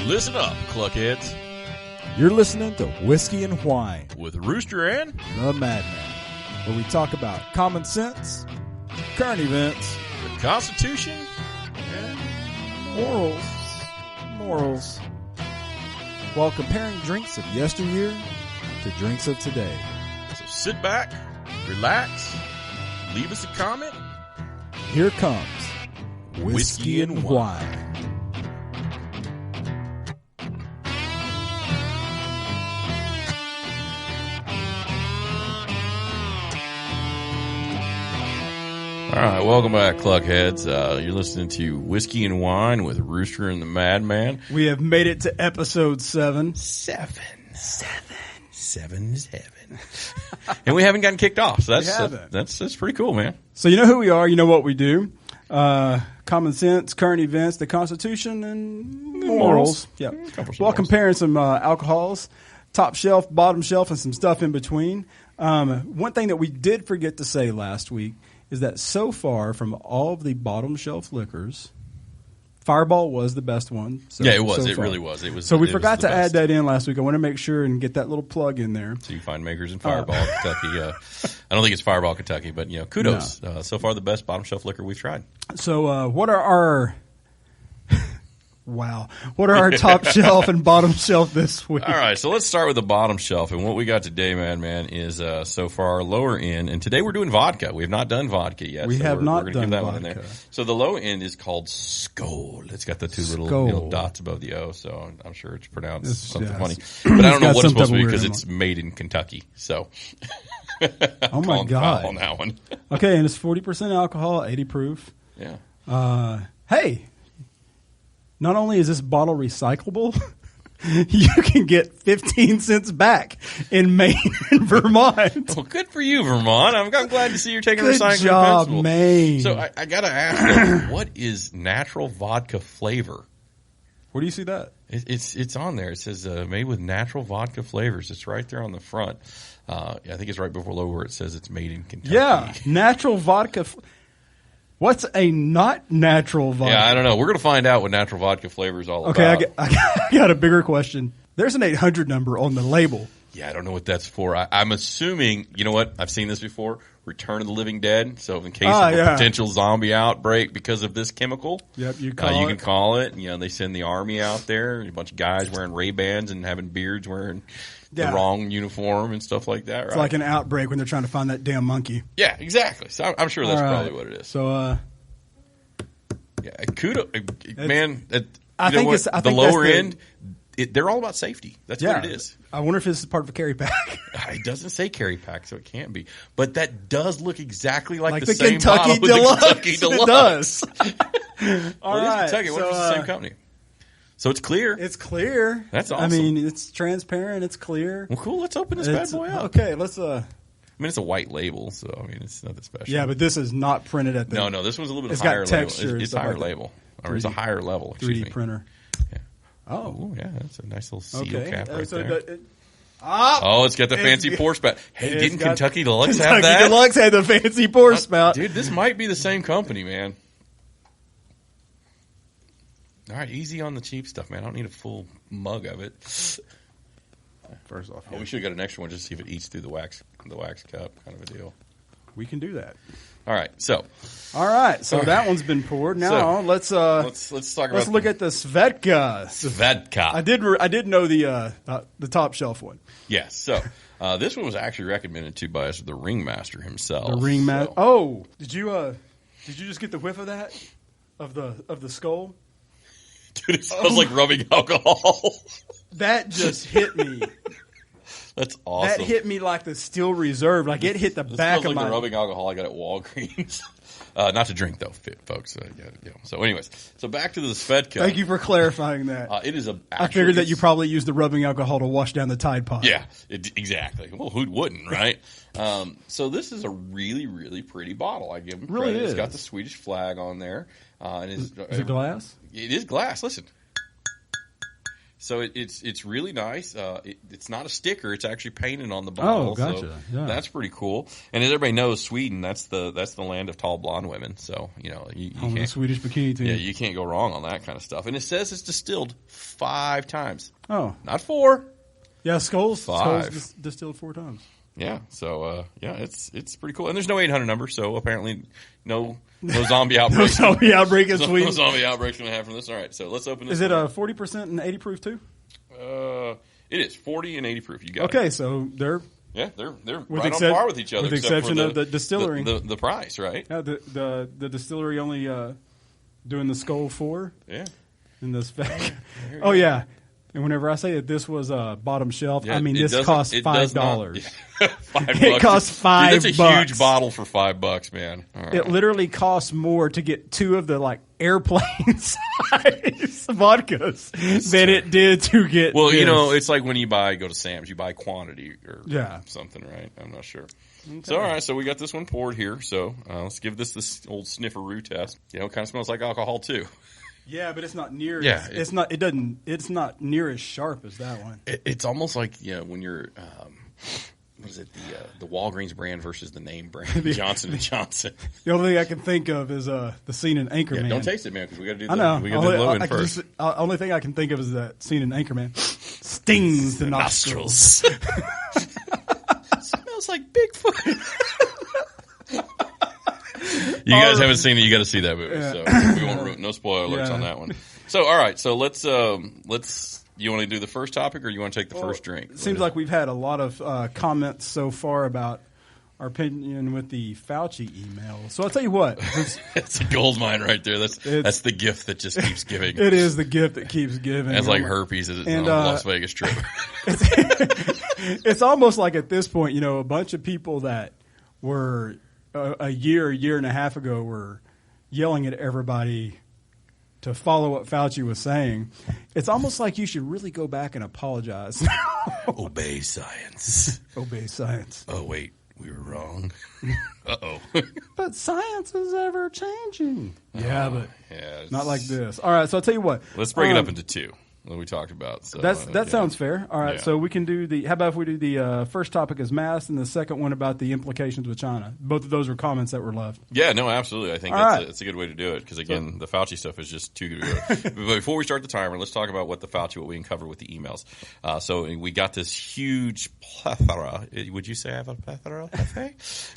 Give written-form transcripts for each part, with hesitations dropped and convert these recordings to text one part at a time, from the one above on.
Listen up, cluckheads. You're listening to Whiskey and Whine With Rooster and The Madman, where we talk about common sense, current events, the Constitution, and morals, while comparing drinks of yesteryear to drinks of today. so sit back, relax, leave us a comment. Here comes Whiskey and Whine. All right, welcome back, cluckheads. You're listening to Whiskey and Wine with Rooster and the Madman. We have made it to episode 7. Seven. And we haven't gotten kicked off, so that's pretty cool, man. So you know who we are, you know what we do. Common sense, current events, the Constitution, and morals. Yeah. While comparing some alcohols, top shelf, bottom shelf, and some stuff in between. One thing that we did forget to say last week is that so far from all of the bottom shelf liquors, Fireball was the best one. Yeah, it was. It really was. It was. So we it forgot was the to best. add that in last week. I want to make sure and get that little plug in there. So you find makers in Fireball, Kentucky. I don't think it's Fireball, Kentucky, but kudos. No. So far, the best bottom shelf liquor we've tried. So what are our what are our top shelf and bottom shelf this week? All right, so let's start with the bottom shelf. And what we got today, Madman, is so far lower end. And today we're doing vodka. We have not done vodka yet. We have not we're done give that vodka. one in there. So the low end is called Skol. It's got the two little dots above the O, so I'm sure it's pronounced something funny. But I don't know what it's supposed to be because it's made in Kentucky. So oh my God, on that one. Okay, and it's 40% alcohol, 80 proof. Yeah. Hey, not only is this bottle recyclable, you can get 15 cents back in Maine and Vermont. Well, good for you, Vermont. I'm glad to see you're taking Good recycling job, principle. Maine. So I got to ask, though, what is natural vodka flavor? Where do you see that? It's on there. It says made with natural vodka flavors. It's right there on the front. I think it's right below where it says it's made in Kentucky. Yeah, natural vodka. What's a not natural vodka? Yeah, I don't know. We're going to find out what natural vodka flavor is all about. Okay, I got a bigger question. There's an 800 number on the label. Yeah, I don't know what that's for. I'm assuming, you know what? I've seen this before. Return of the Living Dead. So in case of a potential zombie outbreak because of this chemical, yep, you can call it. They send the army out there, a bunch of guys wearing Ray-Bans and having beards, wearing the wrong uniform and stuff like that. Right? It's like an outbreak when they're trying to find that damn monkey. Yeah, exactly. So I'm sure that's probably what it is. So, yeah, kudos, man. I think it's the lower end. They're all about safety. That's what it is. I wonder if this is part of a carry pack. It doesn't say carry pack, so it can't be. But that does look exactly like the same Kentucky bottle with Deluxe. the Kentucky Deluxe. It does. All right. Kentucky. What if it's the same company? So it's clear. It's clear. That's awesome. I mean, it's transparent. It's clear. Well, cool. Let's open this bad boy up. Okay, let's. I mean, it's a white label, so I mean, it's nothing special. Yeah, but this is not printed at the. No, this one's a little bit it's higher got texture level. It's higher like label. Or it's a higher level. Excuse 3D me. printer. Yeah. Oh. Ooh, yeah, that's a nice little seal cap right so there. It's got the fancy pour spout. Hey, didn't Kentucky Deluxe have that? Kentucky Deluxe had the fancy pour spout. Dude, this might be the same company, man. All right, easy on the cheap stuff, man. I don't need a full mug of it. First off, we should have got an extra one just to see if it eats through the wax cup, kind of a deal. We can do that. All right, so that one's been poured. Now let's talk about. Let's look at the Svedka. Svedka. I did know the top shelf one. Yes. So this one was actually recommended to by us, the Ringmaster himself. The Ringmaster. So. Oh, did you just get the whiff of that of the Skol? Dude, it smells like rubbing alcohol. That just hit me. That's awesome. That hit me like the Steel Reserve. Like it hit the back of like my. The rubbing alcohol I got at Walgreens. Not to drink though, folks. So, anyways, back to the Svedka. Thank you for clarifying that. It is I figured that you probably used the rubbing alcohol to wash down the Tide Pod. Yeah, exactly. Well, who wouldn't, right? So this is a really, really pretty bottle. I give them credit. Really is. It's got the Swedish flag on there. Is it glass? It is glass. Listen. So it's really nice. It's not a sticker; it's actually painted on the bottle. Oh, gotcha. So yeah. that's pretty cool. And as everybody knows, Sweden that's the land of tall blonde women. So you can't. The Swedish bikini team. Yeah, you can't go wrong on that kind of stuff. And it says it's distilled 5 times. Oh, not 4. Yeah, Skol's 5. Distilled 4 times. Yeah, so it's pretty cool. And there's no 800 number, so apparently no zombie outbreaks. No zombie outbreak in Sweden. No zombie outbreaks going to happen from this. All right, so let's open this. Is it 40% and 80 proof too? It is 40 and 80 proof. You got it. Okay, so they're right on par with each other, with the exception of the distillery. The price, right? Yeah, the distillery only doing the Skol 4. Yeah. In this bag. Oh yeah. And whenever I say that this was bottom shelf, I mean this costs $5. $5. It costs $5. Dude, that's a huge bottle for $5, man. Right. It literally costs more to get 2 of the airplane size vodkas than it did to get. Well, this. It's like when you go to Sam's, you buy quantity or something, right? I'm not sure. Okay. So all right, so we got this one poured here. So let's give this old snifferoo test. It kind of smells like alcohol too. Yeah, but it's not near. Yeah, it's not. It doesn't. It's not near as sharp as that one. It's almost like when you're what is it, the Walgreens brand versus the name brand Johnson & Johnson. The only thing I can think of is the scene in Anchorman. Yeah, don't taste it, man, because we got to do I know. We got to do the low end first. Only thing I can think of is that scene in Anchorman. Stings the nostrils. Smells like Bigfoot. You guys haven't seen it, you got to see that movie. Yeah. So we won't ruin. No spoiler alerts on that one. So all right, so let's. You want to do the first topic, or you want to take the first drink? It seems like we've had a lot of comments so far about our opinion with the Fauci email. So I'll tell you what. It's a gold mine right there. That's the gift that just keeps giving. It is the gift that keeps giving. It's like herpes on a Las Vegas trip. It's almost like at this point, a bunch of people that were a year and a half ago were yelling at everybody to follow what Fauci was saying. It's almost like you should really go back and apologize. Obey science. Obey science. Oh, wait. We were wrong. Uh-oh. But science is ever changing. Yeah, but not like this. All right, so I'll tell you what. Let's break it up into 2. What we talked about. So, that sounds fair. All right, so we can do how about if we do the first topic as masks and the second one about the implications with China? Both of those were comments that were left. Yeah, no, absolutely. I think that's a good way to do it because, again, the Fauci stuff is just too good to go. But before we start the timer, let's talk about what we can cover with the emails. So we got this huge plethora. Would you say I have a plethora?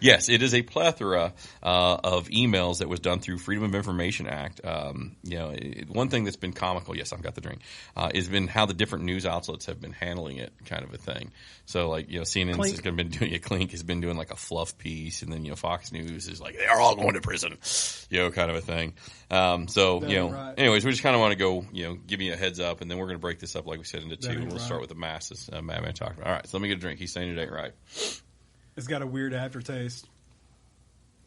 Yes, it is a plethora of emails that was done through Freedom of Information Act. One thing that's been comical, yes, I've got the drink, has been how the different news outlets have been handling it, kind of a thing. So, CNN's been doing Clink has been doing like a fluff piece, and then Fox News is like they're all going to prison, kind of a thing. Right. Anyways, we just kind of want to go, give you a heads up, and then we're going to break this up like we said into 2. We'll start with the masses. Madman talked about. All right, so let me get a drink. He's saying it ain't right. It's got a weird aftertaste.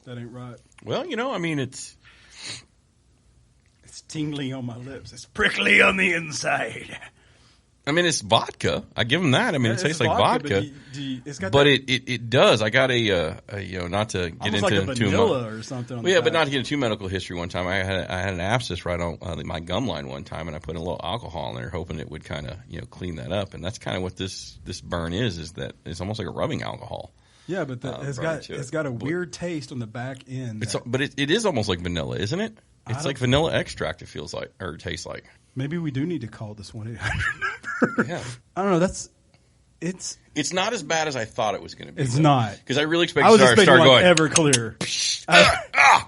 That ain't right. Well, it's tingling on my lips. It's prickly on the inside. It's vodka. I give him that. It tastes like vodka. But it does. I got a not to get into like a vanilla or something. But not to get into medical history. One time, I had an abscess right on my gum line one time, and I put a little alcohol in there, hoping it would kind of clean that up. And that's kind of what this burn is that it's almost like a rubbing alcohol. Yeah, but it's got a weird taste on the back end. But it is almost like vanilla, isn't it? It's like vanilla extract. It feels like or tastes like. Maybe we do need to call this 1-800 number. Yeah, I don't know. It's not as bad as I thought it was going to be. It's not because I really expected to start going Everclear.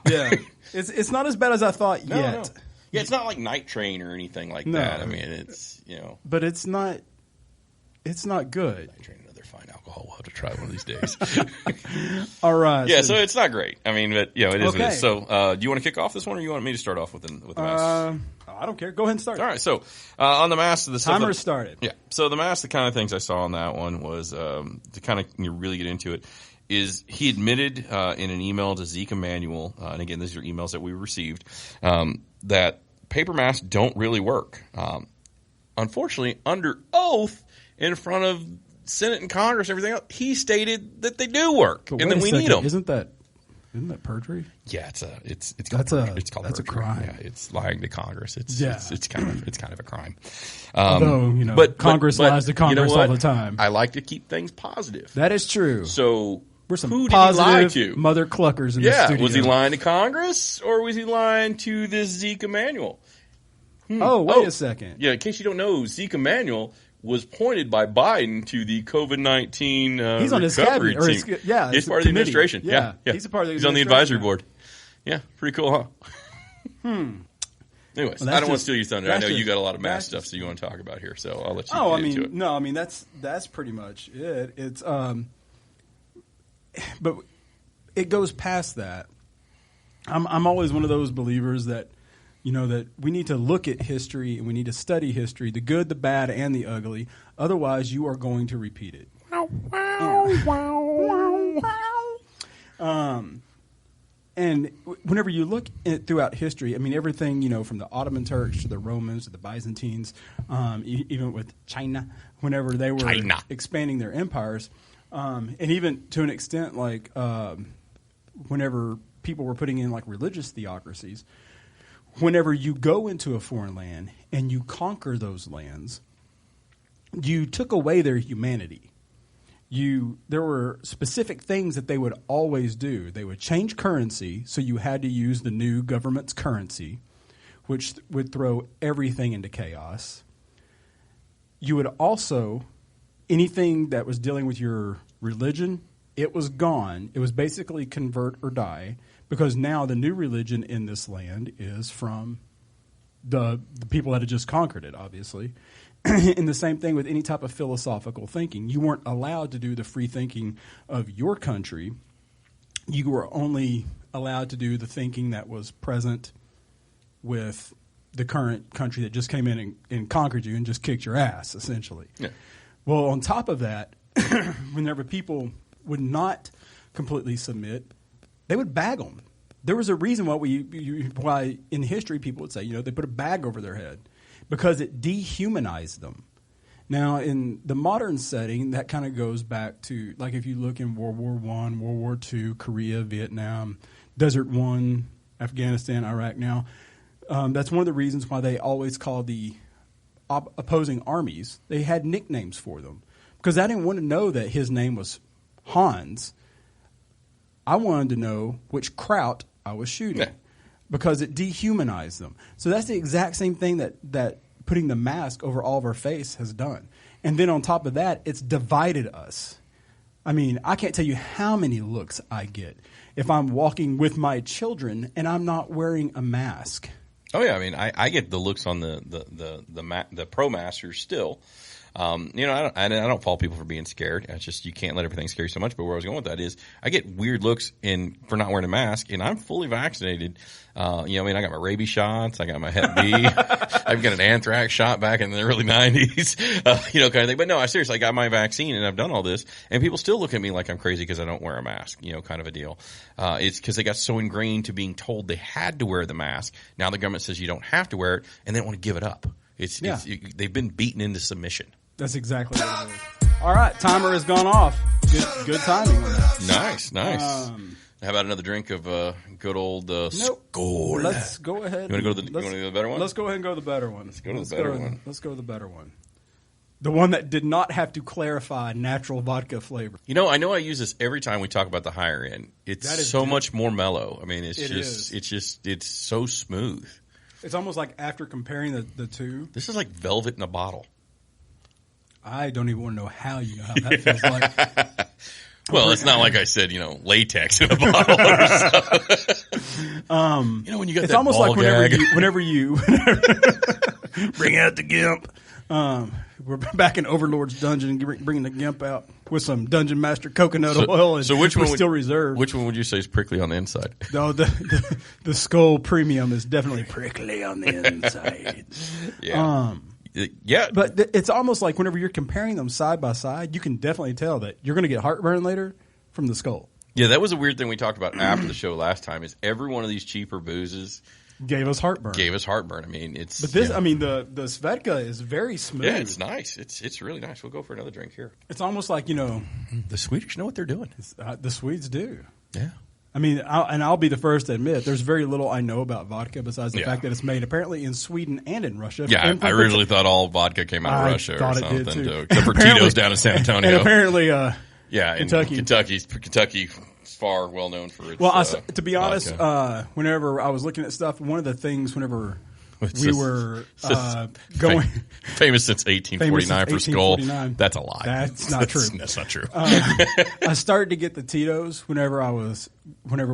Yeah, it's not as bad as I thought yet. No. Yeah, it's not like Night Train or anything like that. It's but it's not. It's not good. Night Train, another fine alcohol. We'll have to try one of these days. All right. Yeah, so it's not great. But it is what it is. So, do you want to kick off this one, or you want me to start off with the mask? I don't care. Go ahead and start. All right. So, on the mask, the timer started. Yeah. So the mask, the kind of things I saw on that one was to kind of really get into it. Is he admitted in an email to Zeke Emanuel, and again, these are emails that we received, that paper masks don't really work. Unfortunately, under oath in front of Senate and Congress and everything else, he stated that they do work, and that we need them. Isn't Isn't that perjury? Yeah, it's called perjury. crime. Yeah, it's lying to Congress. It's kind of a crime. Although Congress lies to Congress all the time. I like to keep things positive. That is true. So we're some who positive did he lie to? Mother cluckers in the studio. Was he lying to Congress or was he lying to this Zeke Emanuel? Oh, wait a second. Yeah, in case you don't know, Zeke Emanuel was appointed by Biden to the COVID-19 he's on his recovery cabinet, team. he's part of the administration. Yeah. He's a part of the administration. He's on the advisory board. Yeah, pretty cool, huh? Anyways, I don't want to steal your thunder. I know you got a lot of math stuff, so you want to talk about here. So I'll let you get into it. No, I mean that's pretty much it. It's but it goes past that. I'm always one of those believers that that we need to look at history and we need to study history, the good, the bad, and the ugly. Otherwise, you are going to repeat it. And whenever you look throughout history, I mean, everything, from the Ottoman Turks to the Romans to the Byzantines, even with China, whenever they were expanding their empires, and even to an extent, like whenever people were putting in like religious theocracies, whenever you go into a foreign land and you conquer those lands, you took away their humanity. There were specific things that they would always do. They would change currency, so you had to use the new government's currency, which would throw everything into chaos. You would also, anything that was dealing with your religion, it was gone. It was basically convert or die, because now the new religion in this land is from the people that had just conquered it, obviously. And the same thing with any type of philosophical thinking. You weren't allowed to do the free thinking of your country. You were only allowed to do the thinking that was present with the current country that just came in and conquered you and just kicked your ass, essentially. Yeah. Well, on top of that, whenever people would not completely submit, they would bag them. There was a reason why in history people would say, they put a bag over their head, because it dehumanized them. Now, in the modern setting, that kind of goes back to, like, if you look in World War I, World War II, Korea, Vietnam, Desert I, Afghanistan, Iraq now, that's one of the reasons why they always call the opposing armies, they had nicknames for them. Because I didn't want to know that his name was Hans. I wanted to know which kraut I was shooting. Yeah. Because it dehumanized them. So that's the exact same thing that putting the mask over all of our face has done. And then on top of that, it's divided us. I mean, I can't tell you how many looks I get if I'm walking with my children and I'm not wearing a mask. Oh yeah, I mean, I get the looks on the pro masters still. I don't fault people for being scared. It's just you can't let everything scare you so much. But where I was going with that is I get weird looks for not wearing a mask, and I'm fully vaccinated. I got my rabies shots, I got my Hep B, I've got an anthrax shot back in the early 90s, kind of thing. But no, I seriously, I got my vaccine and I've done all this, and people still look at me like I'm crazy because I don't wear a mask, kind of a deal. It's because they got so ingrained to being told they had to wear the mask. Now the government says you don't have to wear it, and they don't want to give it up. They've been beaten into submission. That's exactly what it is. All right, timer has gone off. Good timing on that. Nice. How about another drink of good old Skol? Let's go ahead. You want to go to the better one? Let's go ahead and go to the better one. Let's go to the better one. Let's go to the better one. The one that did not have to clarify natural vodka flavor. I know I use this every time we talk about the higher end. It's so much more mellow. I mean, it's so smooth. It's almost like after comparing the two. This is like velvet in a bottle. I don't even want to know how you know how that feels like. Well, it's not like I said, latex in a bottle or something. When you got it's that almost ball like whenever you bring out the gimp. We're back in Overlord's dungeon, bringing the gimp out with some Dungeon Master coconut oil. And so which one still reserved? Which one would you say is prickly on the inside? No, the Skol Premium is definitely prickly on the inside. Yeah. Yeah, but it's almost like whenever you're comparing them side by side, you can definitely tell that you're going to get heartburn later from the Skol. Yeah, that was a weird thing we talked about after the show last time. Is every one of these cheaper boozes gave us heartburn? I mean, it's. But this, I mean, the Svedka is very smooth. Yeah, it's nice. It's really nice. We'll go for another drink here. It's almost like the Swedish know what they're doing. The Swedes do. Yeah. I mean, I'll be the first to admit, there's very little I know about vodka besides the fact that it's made apparently in Sweden and in Russia. Yeah, I originally thought all vodka came out of Russia or something, except for Tito's down in San Antonio. And apparently, Kentucky is far well known for its to be honest, whenever I was looking at stuff, one of the things whenever we were going famous since 1849 for Skol. That's a lie. That's not true. That's not true. I started to get the Tito's whenever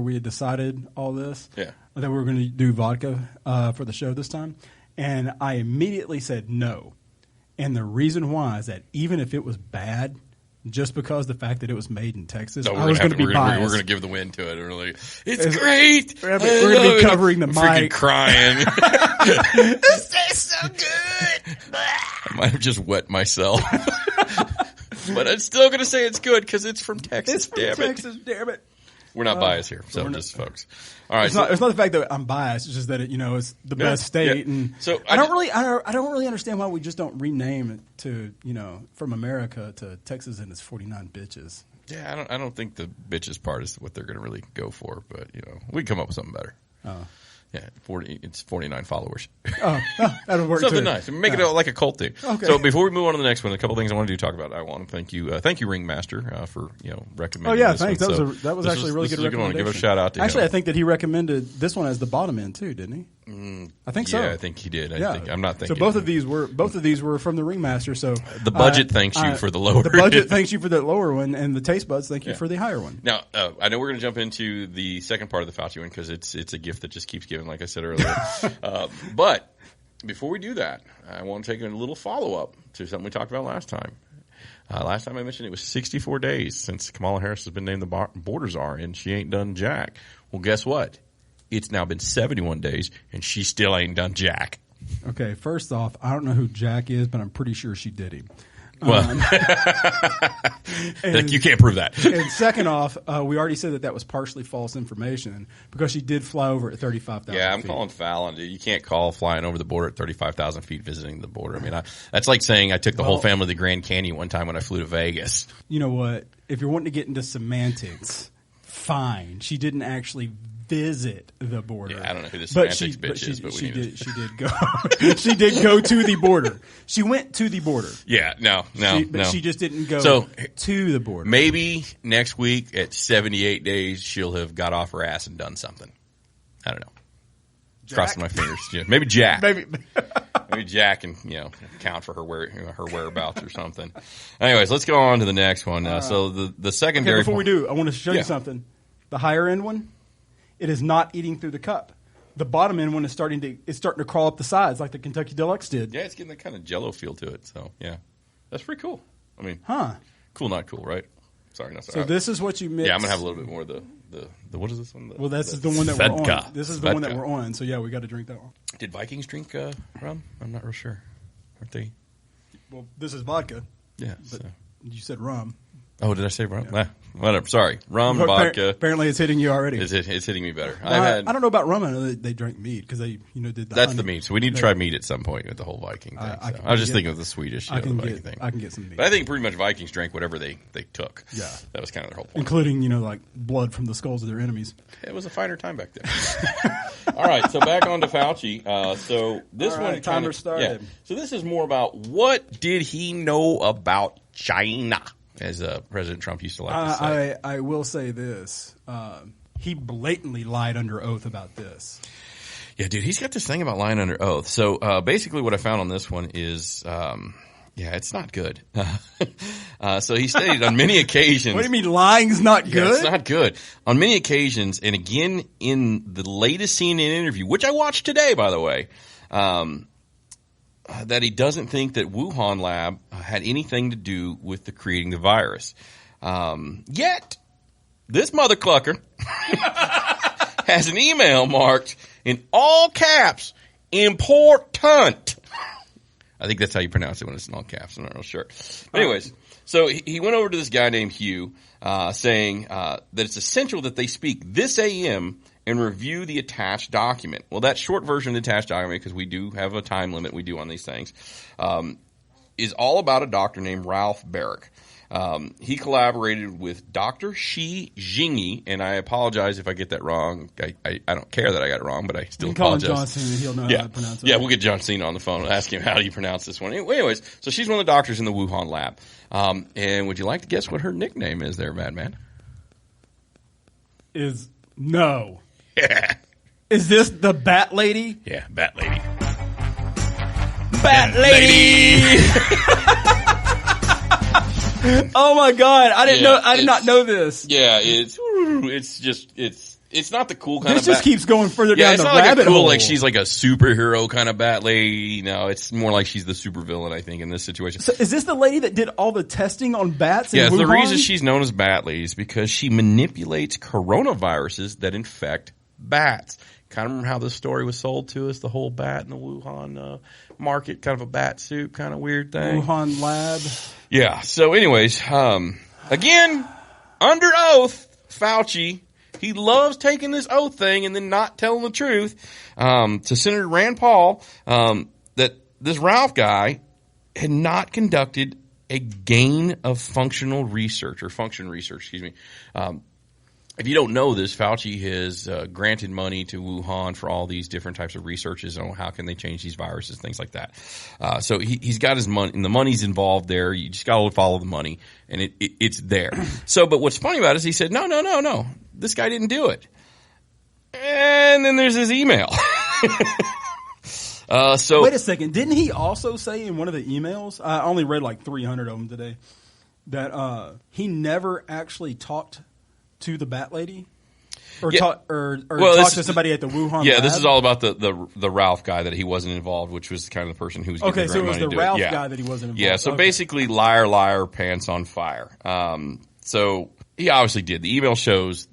we had decided all this. Yeah. That we were going to do vodka for the show this time, and I immediately said no. And the reason why is that even if it was bad, just because the fact that it was made in Texas, I was going to be biased. We're going to give the win to it. We're like, it's great. We're going to be covering the mic. Freaking crying. This tastes so good. I might have just wet myself. But I'm still going to say it's good because it's from Texas. Damn it. We're not biased here, so just folks. All right, it's not the fact that I'm biased. It's just that it's the best state, and so I don't really understand why we just don't rename it to from America to Texas and its 49 bitches. Yeah, I don't think the bitches part is what they're going to really go for, but we can come up with something better. Oh. Yeah, it's 49 followers. Oh, that'll work something too. nice. Make it like a cult thing. Okay. So before we move on to the next one, a couple things I want to talk about. I want to thank you, Ringmaster, for recommending. Oh yeah, this thanks. One. That was actually a really good recommendation. Give a shout out to him. Actually, I think that he recommended this one as the bottom end too, didn't he? I think so. Yeah, I think he did. I'm not thinking. So both of these were from the Ringmaster. So the budget thanks you for the lower. The budget thanks you for the lower one, and the taste buds thank you for the higher one. Now I know we're going to jump into the second part of the Fauci one because it's a gift that just keeps giving, like I said earlier. But before we do that, I want to take a little follow-up to something we talked about last time. Last time I mentioned it was 64 days since Kamala Harris has been named the border czar, and she ain't done jack. Well, guess what? It's now been 71 days, and she still ain't done jack. Okay, first off, I don't know who Jack is, but I'm pretty sure she did him. Well, you can't prove that. And second off, we already said that was partially false information because she did fly over at 35,000 feet. Yeah, I'm calling foul on it. You can't call flying over the border at 35,000 feet visiting the border. I mean, that's like saying I took the whole family to the Grand Canyon one time when I flew to Vegas. You know what? If you're wanting to get into semantics, fine. She didn't actually visit the border. Yeah, I don't know who this semantics bitch is, but she did go. She did go to the border. She went to the border. Yeah, no. She just didn't go to the border. Maybe next week at 78 days she'll have got off her ass and done something. I don't know. Jack? Crossing my fingers. Yeah, maybe Jack. Maybe Jack and account for her whereabouts or something. Anyways, let's go on to the next one. So the secondary. Before we do, I want to show you something. The higher end one. It is not eating through the cup. The bottom end one is starting to crawl up the sides like the Kentucky Deluxe did. Yeah, it's getting that kind of Jello feel to it. So yeah, that's pretty cool. I mean, cool, not cool, right? Sorry, not sorry. So this is what you mix. Yeah, I'm gonna have a little bit more of the what is this one? This is the one that Svedka. we're on. This is the one that we're on. So yeah, we got to drink that one. Did Vikings drink rum? I'm not real sure. Aren't they? Well, this is vodka. Yeah, but you said rum. Oh, did I say rum? Yeah. Whatever. Sorry. Rum, but vodka. Apparently it's hitting you already. It's hitting me better. I don't know about rum. I know they drank mead because they did the That's honey. the mead. So we need to try mead at some point with the whole Viking thing. I was just thinking of the Swedish the Viking thing. I can get some mead. But I think pretty much Vikings drank whatever they took. Yeah. That was kind of their whole point. Including, like blood from the skulls of their enemies. It was a finer time back then. All right. So back on to Fauci. So this one timer started. Yeah. So this is more about what did he know about China? As President Trump used to like to say. I will say this. He blatantly lied under oath about this. Yeah, dude, he's got this thing about lying under oath. So basically what I found on this one is, it's not good. So he stated on many occasions. What do you mean lying's not good? Yeah, it's not good. On many occasions, and again in the latest CNN interview, which I watched today, by the way, that he doesn't think that Wuhan lab had anything to do with creating the virus. Yet, this mother clucker has an email marked in all caps, important. I think that's how you pronounce it when it's in all caps. I'm not real sure. But anyways, so he went over to this guy named Hugh, saying that it's essential that they speak this AM and review the attached document. Well, that short version of the attached document, because we do have a time limit we do on these things, is all about a doctor named Ralph Barrick. He collaborated with Dr. Shi Jingyi, and I apologize if I get that wrong. I don't care that I got it wrong, but I still apologize. Call him John Cena. He'll know how to pronounce it. Yeah, we'll get John Cena on the phone and ask him how do you pronounce this one. Anyways, so she's one of the doctors in the Wuhan lab. And would you like to guess what her nickname is there, Madman? No. Yeah. Is this the Bat Lady? Yeah, Bat Lady. Bat Lady! Oh my God! I did not know this. Yeah, it's not the cool kind of. This just keeps going further down the rabbit like a cool, hole. Like she's like a superhero kind of bat lady. No, it's more like she's the supervillain, I think, in this situation. So is this the lady that did all the testing on bats? Yeah, Wuhan? the reason she's known as Bat Lady is because she manipulates coronaviruses that infect bats. Kind of remember how this story was sold to us, the whole bat in the Wuhan market, kind of a bat soup kind of weird thing. Wuhan lab. Yeah. So anyways, again, under oath, Fauci, he loves taking this oath thing and then not telling the truth to Senator Rand Paul that this Ralph guy had not conducted a gain of functional research or function research, excuse me. If you don't know this, Fauci has granted money to Wuhan for all these different types of researches on how can they change these viruses, things like that. So he's got his money, and the money's involved there. You just got to follow the money, and it's there. So, but what's funny about it is he said, no, this guy didn't do it. And then there's his email. So wait a second. Didn't he also say in one of the emails, I only read like 300 of them today, that he never actually talked to the Bat Lady, or talk to somebody at the Wuhan. Yeah, lab? This is all about the Ralph guy that he wasn't involved, which was kind of the person who was getting the grant money to do it. Okay, so it was the Ralph guy that he wasn't involved. Yeah, so basically, liar, pants on fire. So he obviously did. The email shows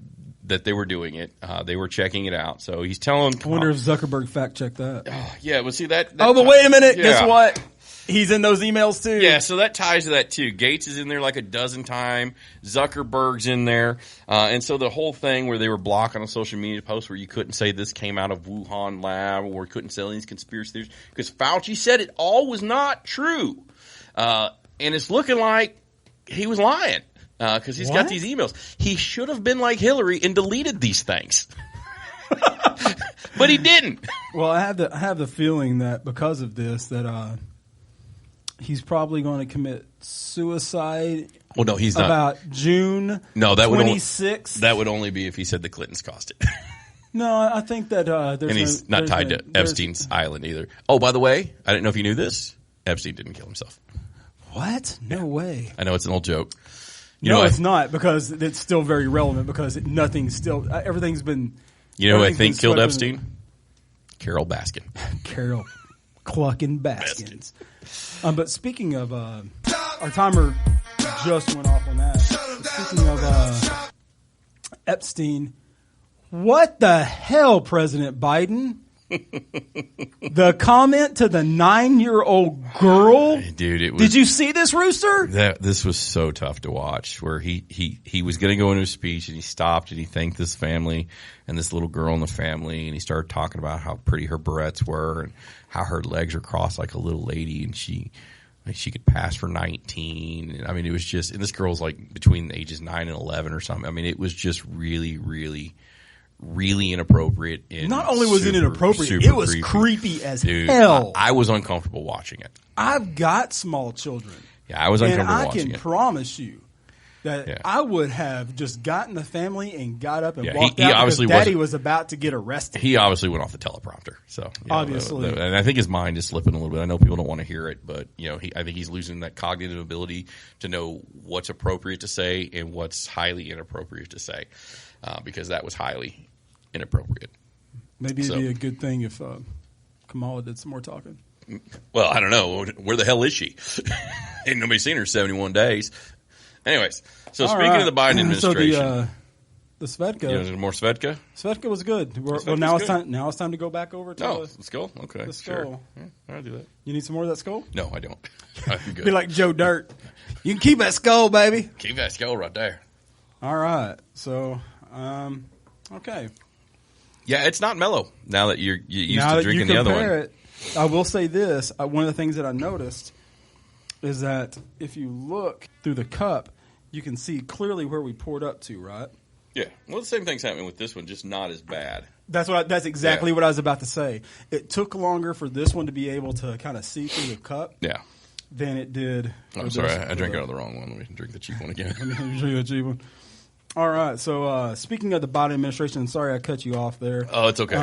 that they were doing it. They were checking it out. So he's telling. I wonder if Zuckerberg fact checked that. Yeah, well, see that. But wait a minute. Yeah. Guess what? He's in those emails too. Yeah, so that ties to that too. Gates is in there like a dozen times. Zuckerberg's in there. And so the whole thing where they were blocking on social media posts where you couldn't say this came out of Wuhan lab or couldn't say these conspiracy theories because Fauci said it all was not true. And it's looking like he was lying because he's got these emails. He should have been like Hillary and deleted these things. But he didn't. Well, I have the feeling that because of this that he's probably going to commit suicide. Well, no, he's not. About June 26th. That would only be if he said the Clintons caused it. No, I think that there's and he's not tied to Epstein's island either. Oh, by the way, I didn't know if you knew this. Epstein didn't kill himself. What? No way. I know it's an old joke. It's not because it's still very relevant because everything's been. You know who I think killed Epstein? Carol Baskin. Carol Clucking Baskins. But speaking of, our timer just went off on that. Speaking of Epstein, what the hell, President Biden? The comment to the 9-year-old girl, dude. Did you see this, Rooster? This was so tough to watch. Where he was going to go into a speech and he stopped and he thanked this family and this little girl in the family and he started talking about how pretty her barrettes were and how her legs are crossed like a little lady and she could pass for 19. And I mean, it was just, and this girl's like between the ages 9 and 11 or something. I mean, it was just really, really. Really inappropriate. Not only was it inappropriate, it was creepy as hell. I was uncomfortable watching it. I've got small children. Yeah, I was uncomfortable watching it. And I can promise you that I would have just gotten the family and got up and walked out because Daddy was about to get arrested. He obviously went off the teleprompter. So obviously. And I think his mind is slipping a little bit. I know people don't want to hear it, but I think he's losing that cognitive ability to know what's appropriate to say and what's highly inappropriate to say because that was highly inappropriate. Maybe it'd be a good thing if Kamala did some more talking. Well, I don't know. Where the hell is she? Ain't nobody seen her 71 days. Anyways, so speaking of the Biden administration. So the Svedka. More Svedka? Svedka was good. Well, now it's time to go back over to the Skol? Okay. The Skol. Sure. Yeah, I'll do that. You need some more of that Skol? No, I don't. I'm good. Be like Joe Dirt. You can keep that Skol, baby. Keep that Skol right there. All right. So, okay. Yeah, it's not mellow now that you're used to drinking the other one. I will say this. One of the things that I noticed is that if you look through the cup, you can see clearly where we poured up to, right? Yeah. Well, the same thing's happening with this one, just not as bad. That's exactly what I was about to say. It took longer for this one to be able to kind of see through the cup. Yeah. Than it did. I'm sorry, I drank out of the wrong one. Let me drink the cheap one again. Let me drink the cheap one. All right. So speaking of the Biden administration, sorry I cut you off there. Oh, it's okay.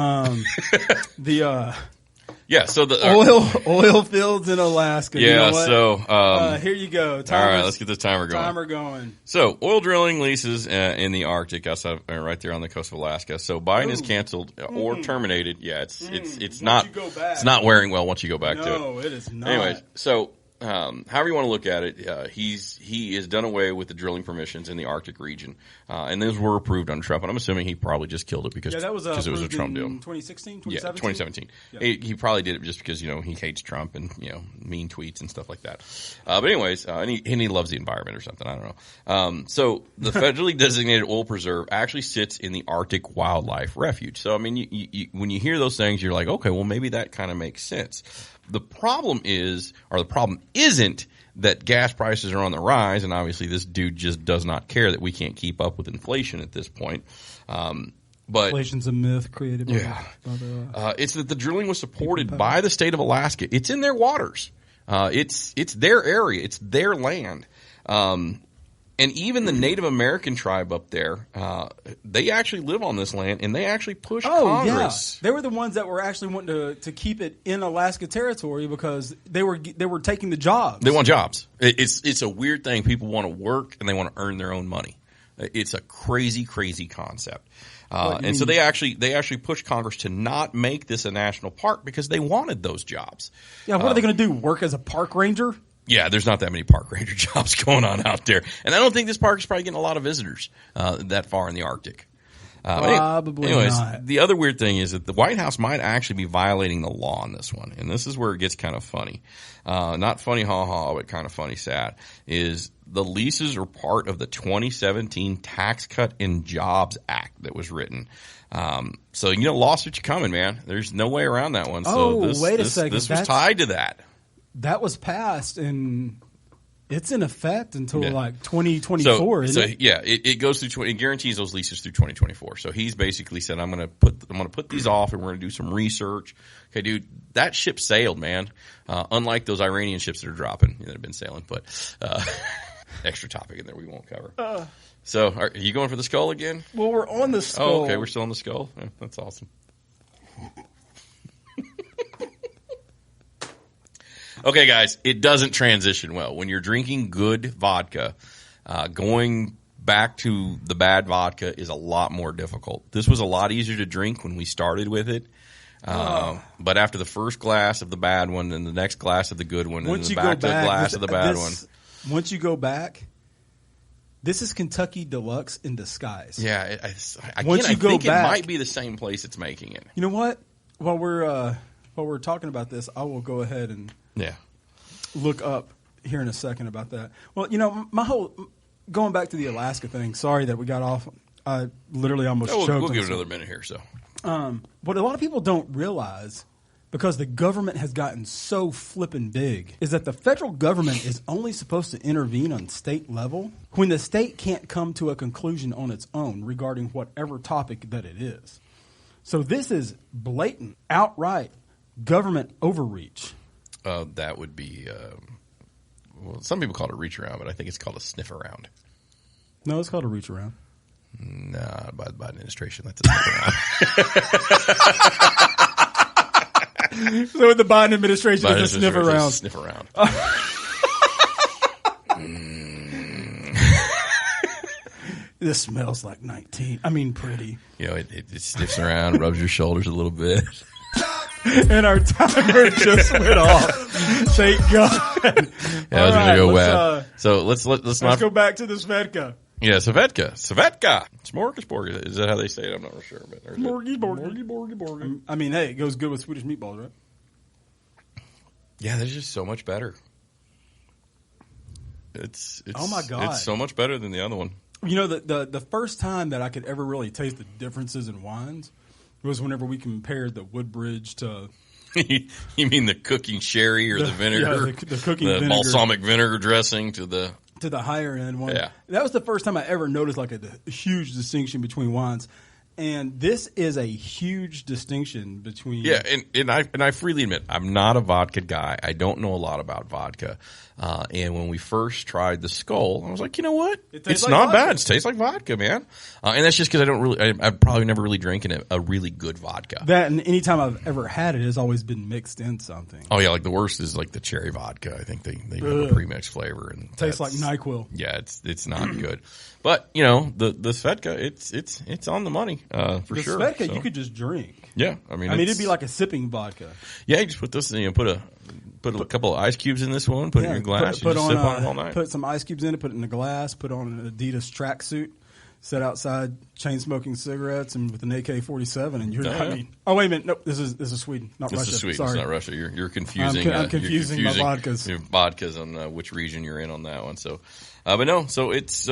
So the oil fields in Alaska. Yeah. You know so here you go. All right, let's get this timer going. So oil drilling leases in the Arctic, outside, right there on the coast of Alaska. So Biden has canceled or terminated. Yeah, it's not wearing well once you go back to it. No, it is not. Anyways, so. However you want to look at it, he has done away with the drilling permissions in the Arctic region, and those were approved under Trump. And I'm assuming he probably just killed it because it was a Trump deal. 2016, 2017? Yeah, 2017. Yeah. He probably did it just because he hates Trump and mean tweets and stuff like that. But anyways, and he loves the environment or something. I don't know. So the federally designated oil preserve actually sits in the Arctic Wildlife Refuge. So I mean, when you hear those things, you're like, okay, well maybe that kind of makes sense. The problem isn't that gas prices are on the rise, and obviously this dude just does not care that we can't keep up with inflation at this point. But inflation's a myth created by it's that the drilling was supported by the state of Alaska. It's in their waters. It's their area. It's their land. And even the Native American tribe up there, they actually live on this land, and they actually push Congress. Yeah. They were the ones that were actually wanting to keep it in Alaska territory because they were taking the jobs. They want jobs. It's a weird thing. People want to work, and they want to earn their own money. It's a crazy, crazy concept. And so they actually pushed Congress to not make this a national park because they wanted those jobs. Yeah, what are they going to do? Work as a park ranger? Yeah, there's not that many park ranger jobs going on out there. And I don't think this park is probably getting a lot of visitors that far in the Arctic. Probably not. The other weird thing is that the White House might actually be violating the law on this one. And this is where it gets kind of funny. Not funny ha-ha, but kind of funny sad, is the leases are part of the 2017 Tax Cut and Jobs Act that was written. So, lawsuits are coming, man. There's no way around that one. Wait a second. This was tied to that. That was passed, and it's in effect until like 2024. It goes through. It guarantees those leases through 2024. So he's basically said, "I'm going to put these off, and we're going to do some research." Okay, dude, that ship sailed, man. Unlike those Iranian ships that are dropping that have been sailing, but extra topic in there we won't cover. So, are you going for the Skol again? Well, we're on the Skol. Oh, okay, we're still on the Skol. Yeah, that's awesome. Okay, guys, it doesn't transition well. When you're drinking good vodka, going back to the bad vodka is a lot more difficult. This was a lot easier to drink when we started with it. But after the first glass of the bad one and the next glass of the good one and then back to the glass of the bad one. Once you go back, this is Kentucky Deluxe in disguise. Yeah. I think it might be the same place it's making it. You know what? While we're talking about this, I will go ahead and look up here in a second about that. Well, my whole going back to the Alaska thing. Sorry that we got off. I literally almost choked. We'll give it another minute here. So, what a lot of people don't realize, because the government has gotten so flippin' big, is that the federal government is only supposed to intervene on state level when the state can't come to a conclusion on its own regarding whatever topic that it is. So this is blatant, outright government overreach. That would be, some people call it a reach around, but I think it's called a sniff around. No, it's called a reach around. Nah, by the Biden administration, that's a sniff around. So the Biden administration is a sniff around. Sniff around. This smells like 19. I mean, pretty. It sniffs around, rubs your shoulders a little bit. And our timer just went off. Thank God. Yeah, I was going to go bad. So let's go back to the Svedka. Yeah, Svedka. Smorgasbord. Is that how they say it? I'm not sure. Smorgasbord. I mean, hey, it goes good with Swedish meatballs, right? Yeah, they're just so much better. It's oh my God. It's so much better than the other one. The first time that I could ever really taste the differences in wines was whenever we compared the Woodbridge to You mean the cooking sherry or the vinegar? Yeah, the cooking vinegar. Balsamic vinegar dressing to the higher end one. Yeah. That was the first time I ever noticed like a huge distinction between wines. And this is a huge distinction between. Yeah, and I freely admit I'm not a vodka guy. I don't know a lot about vodka. And when we first tried the Skol, I was like, you know what? It's like not vodka. Bad. It tastes like vodka, man. And that's just because I've probably never really drinking a really good vodka. That and any time I've ever had it has always been mixed in something. Oh yeah, like the worst is like the cherry vodka. I think they have a pre-mixed flavor and tastes like NyQuil. Yeah, it's not good. But you know the Svedka, it's on the money for sure. The Svedka you could just drink. Yeah, I mean it'd be like a sipping vodka. Yeah, you just put this, put a couple of ice cubes in this one, put it in your glass, put just on sip on it all night. Put some ice cubes in it, put it in a glass, put on an Adidas tracksuit, sit outside chain smoking cigarettes and with an AK-47, and you're. I mean, oh wait a minute, nope, this is Sweden, not Russia. This is Sweden, Sorry. It's not Russia. You're confusing. I'm confusing my vodkas. Your vodkas on which region you're in on that one. So, but no, so it's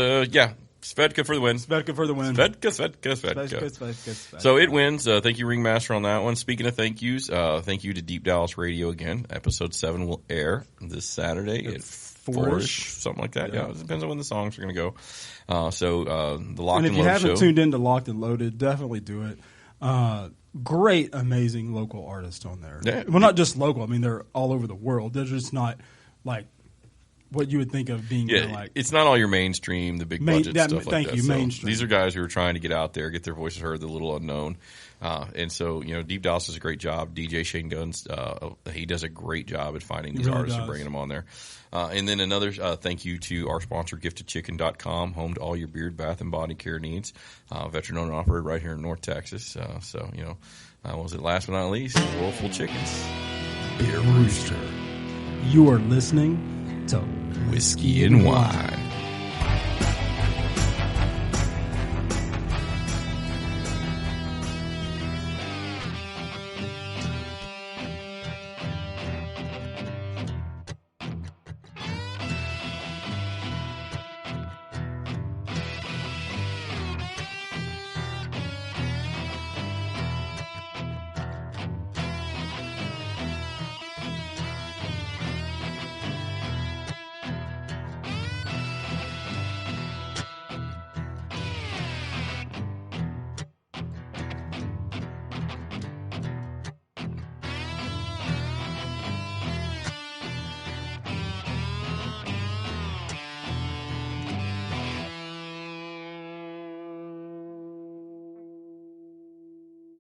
Svedka for the win. Svedka for the win. Svedka. So it wins. Thank you, Ringmaster, on that one. Speaking of thank yous, thank you to Deep Dallas Radio again. Episode 7 will air this Saturday at 4-ish, something like that. Yeah, it depends on when the songs are going to go. So the Locked and Loaded show. And if you haven't tuned into Locked and Loaded, definitely do it. Great, amazing local artists on there. Yeah. Well, not just local. I mean, they're all over the world. They're just not like what you would think of being like. It's not all your mainstream, the big budget stuff like that. Thank you, mainstream. These are guys who are trying to get out there, get their voices heard, the little unknown. And so, Deep Dallas does a great job. DJ Shane Guns, he does a great job at finding these artists and bringing them on there. And then another thank you to our sponsor, giftedchicken.com, home to all your beard, bath, and body care needs. Veteran-owned and operated right here in North Texas. What was it? Last but not least, Whirlpool Chickens. Beer Rooster. You are listening to Whiskey and Wine.